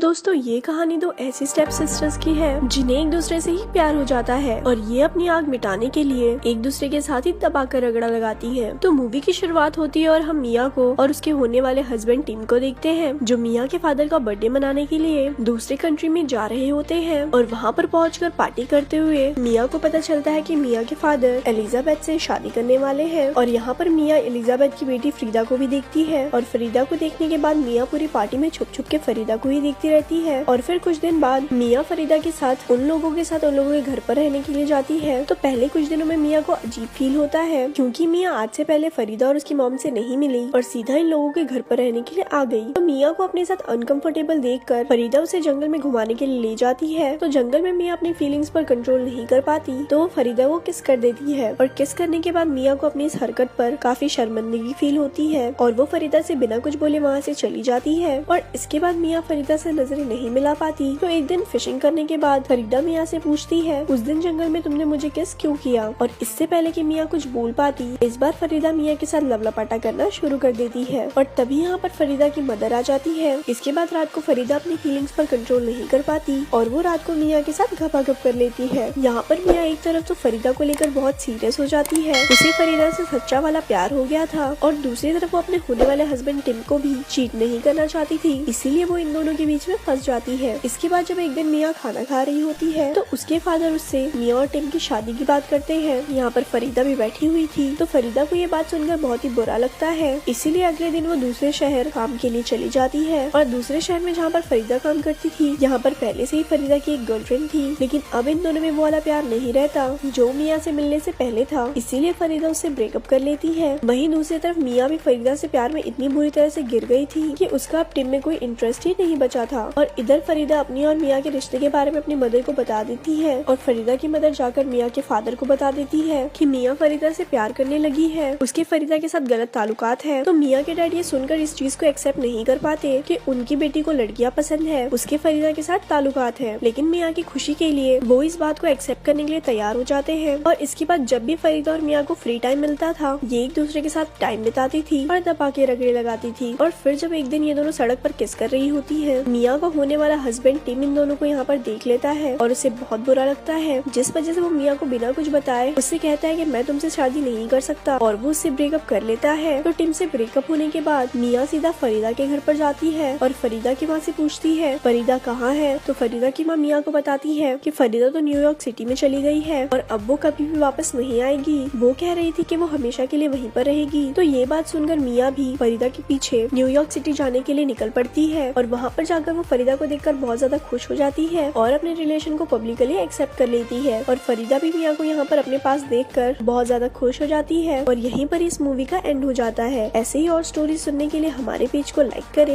दोस्तों ये कहानी दो ऐसी स्टेप सिस्टर्स की है जिन्हें एक दूसरे से ही प्यार हो जाता है और ये अपनी आग मिटाने के लिए एक दूसरे के साथ ही दबाकर रगड़ा लगाती है। तो मूवी की शुरुआत होती है और हम मिया को और उसके होने वाले हस्बैंड टिम को देखते हैं जो मिया के फादर का बर्थडे मनाने के लिए दूसरे कंट्री में जा रहे होते हैं और वहाँ पर पहुंचकर पार्टी करते हुए मिया को पता चलता है कि मिया के फादर एलिजाबेथ से शादी करने वाले हैं। और यहाँ पर मिया एलिजाबेथ की बेटी फरीदा को भी देखती है और फरीदा को देखने के बाद मिया पूरी पार्टी में छुप छुप के फरीदा को ही देखती रहती है। और फिर कुछ दिन बाद मिया फरीदा के साथ उन लोगों के घर पर रहने के लिए जाती है। तो पहले कुछ दिनों में मिया को अजीब फील होता है क्योंकि मिया आज से पहले फरीदा और उसकी मॉम से नहीं मिली और सीधा इन लोगों के घर पर रहने के लिए आ गई। तो मिया को अपने साथ अनकंफर्टेबल देखकर फरीदा उसे जंगल में घुमाने के लिए ले जाती है। तो जंगल में मिया अपनी फीलिंग्स पर कंट्रोल नहीं कर पाती तो वो फरीदा को किस कर देती है और किस करने के बाद मिया को अपनी इस हरकत पर काफी शर्मिंदगी फील होती है और वो फरीदा से बिना कुछ बोले वहाँ से चली जाती है। और इसके बाद मिया फरीदा से नजरें नहीं मिला पाती। तो एक दिन फिशिंग करने के बाद फरीदा मिया से पूछती है उस दिन जंगल में तुमने मुझे किस क्यों किया। और इससे पहले कि मिया कुछ बोल पाती इस बार फरीदा मिया के साथ लवलपाटा करना शुरू कर देती है और तभी यहाँ पर फरीदा की मदर आ जाती है। इसके बाद रात को फरीदा अपनी फीलिंग्स पर कंट्रोल नहीं कर पाती और वो रात को मिया के साथ घपाघप कर लेती है। यहाँ पर मिया एक तरफ तो फरीदा को लेकर बहुत सीरियस हो जाती है, उसे फरीदा से सच्चा वाला प्यार हो गया था और दूसरी तरफ वो अपने होने वाले हस्बैंड टिम को भी चीट नहीं करना चाहती थी, इसीलिए वो इन दोनों के बीच में फंस जाती है। इसके बाद जब एक दिन मिया खाना खा रही होती है तो उसके फादर उससे मिया और टिम की शादी की बात करते हैं। यहाँ पर फरीदा भी बैठी हुई थी तो फरीदा को ये बात सुनकर बहुत ही बुरा लगता है, इसीलिए अगले दिन वो दूसरे शहर काम के लिए चली जाती है। और दूसरे शहर में जहाँ पर फरीदा काम करती थी यहाँ पर पहले से ही फरीदा की एक गर्लफ्रेंड थी, लेकिन अब इन दोनों में वो वाला प्यार नहीं रहता जो मिया से मिलने से पहले था, इसीलिए फरीदा उससे ब्रेकअप कर लेती है। वहीं दूसरी तरफ मिया भी फरीदा से प्यार में इतनी बुरी तरह से गिर गई थी कि उसका अब टिम में कोई इंटरेस्ट ही नहीं बचा था। और इधर फरीदा अपनी और मिया के रिश्ते के बारे में अपनी मदर को बता देती है और फरीदा की मदर जाकर मिया के फादर को बता देती है कि मिया फरीदा से प्यार करने लगी है, उसके फरीदा के साथ गलत ताल्लुकात है। तो मिया के डैड ये सुनकर इस चीज को एक्सेप्ट नहीं कर पाते कि उनकी बेटी को लड़कियां पसंद है, उसके फरीदा के साथ ताल्लुकात है, लेकिन मिया की खुशी के लिए वो इस बात को एक्सेप्ट करने के लिए तैयार हो जाते हैं। और इसके बाद जब भी फरीदा और मिया को फ्री टाइम मिलता था ये एक दूसरे के साथ टाइम बिताती थी और दबा के रगड़े लगाती थी। और फिर जब एक दिन ये दोनों सड़क पर किस कर रही होती है मिया को होने वाला हस्बैंड टिम इन दोनों को यहाँ पर देख लेता है और उसे बहुत बुरा लगता है, जिस वजह से वो मिया को बिना कुछ बताए उससे कहता है कि मैं तुमसे शादी नहीं कर सकता और वो उससे ब्रेकअप कर लेता है। तो टिम से ब्रेकअप होने के बाद मिया सीधा फरीदा के घर पर जाती है और फरीदा की माँ से पूछती है फरीदा कहाँ है। तो फरीदा की माँ मिया को बताती है कि फरीदा तो न्यूयॉर्क सिटी में चली गई है और अब वो कभी भी वापस नहीं आएगी, वो कह रही थी कि वो हमेशा के लिए वहीं पर रहेगी। तो ये बात सुनकर मिया भी फरीदा के पीछे न्यूयॉर्क सिटी जाने के लिए निकल पड़ती है और वहाँ पर जाकर वो फरीदा को देखकर बहुत ज्यादा खुश हो जाती है और अपने रिलेशन को पब्लिकली एक्सेप्ट कर लेती है। और फरीदा भी मिया को यहाँ पर अपने पास देखकर बहुत ज्यादा खुश हो जाती है और यहीं पर इस मूवी का एंड हो जाता है। ऐसे ही और स्टोरी सुनने के लिए हमारे पेज को लाइक करें।